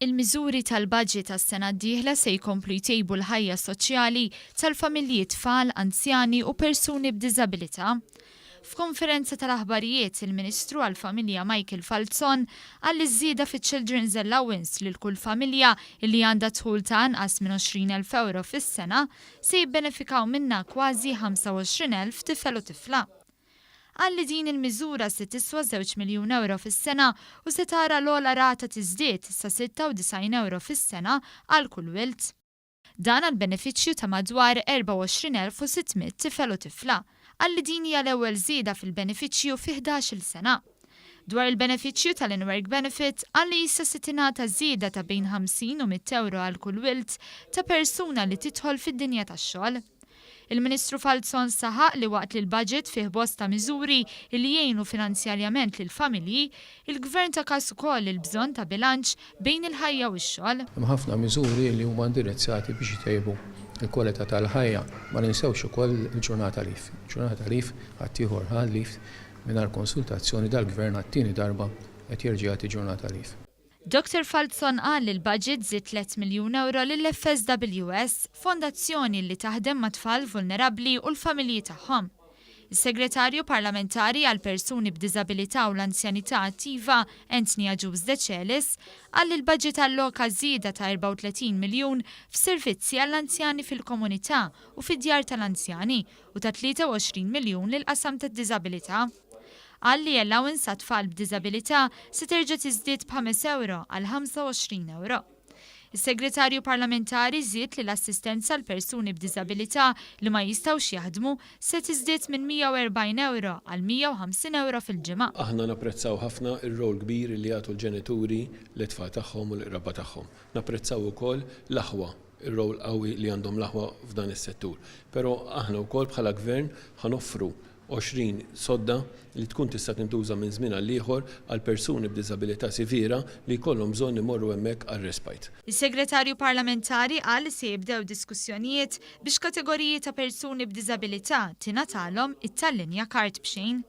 Il-miżuri tal-budget tas-sena d-dieħla se jkomplu jtejbu l-ħajja soċjali tal-familji tfal, anzjani u persuni b'diżabilità. F'konferenza tal-aħbarijiet il-Ministru għall-Familja Michael Falzon għall iż-żieda fiċ-Children's Allowance lil kull familja li għandha dħul ta' anqas minn 20,000 euro fis-sena se jibbenefikaw minnha kważi 25,000 tifel u tifla. Għalli din il-miżura se tiswa 2 miljun euro fis-sena u se tara l-ogħla rata tiżdied sa 96 euro fis-sena għal kull wild. Dan għal benefiċċju ta' madwar 24,600 tifel u tifla. Għalli din hija l-ewwel żieda fil-benefiċċju fi 11-il sena. Dwar il-benefiċċju tal-in-work benefit għalli issa se tingħata żieda ta' bejn 50 u 100 euro għal kull wild ta' persuna li tidħol fid-dinja tax-xogħol. Il-Ministru Falzon saħaq li waqt li l-budget fih bosta miżuri li jgħinu finanzjarjament lil familji, il-Gvern ta' każ ukoll il-bżonn ta' bilanċ bejn il-ħajja u x-xogħol. Hemm ħafna miżuri li huma indirizzati biex jtejbu l-kwalità tal-ħajja, ma ninsewx ukoll il-ġurnata lif. Ġurnata lif ħaddieħor ħal lif mingħajr konsultazzjoni tal-Gvern għat-tieni darba qed jerġa' jagħti ġurnata lif. Dr. Falzon qal li l-budget żied 3 miljun euro lill-FSWS, fondazzjoni li taħdem ma' tfal vulnerabbli u l-familji tagħhom. Is-Segretarju Parlamentari għal persuni b'diżabilità u l-anzjanità attiva Anthony Agius Decelis qal li l-budget alloka żieda ta' 34 miljun f'servizzi għall-anzjani fil-komunità u fid-djar tal-anzjani u ta' 23 miljun lil-qasam tad-diżabilità. Għalli allowance għat tfal b'diżabilità se terġa' tiżdied b'5 euro għal 25 euro. Is-Segretarju Parlamentari żied li l-assistenza għal persuni b'diżabilità li ma jistgħux jaħdmu se tiżdied minn 140 euro għal 150 euro fil-ġimgħa. Aħna napprezzaw ħafna ir-rol kbir li jagħtu l-ġenituri l-tfal tagħhom u l-qraba tagħhom. Napprezzaw ukoll l-aħwa, ir-rol qawwi li għandhom l-aħwa f'dan is-settur. Però aħna wkoll bħala Gvern ħanoffru 20 sodda li tkun tista' tintuża minn żmien għal ieħor għal persuni b'diżabilità severa li jkollhom bżonn imorru hemmhekk għal respite. Is-Segretarju Parlamentari qal li se jibdew diskussjonijiet biex kategoriji ta' persuni b'diżabilità tingħatalhom it-tal-linja kart b'xejn.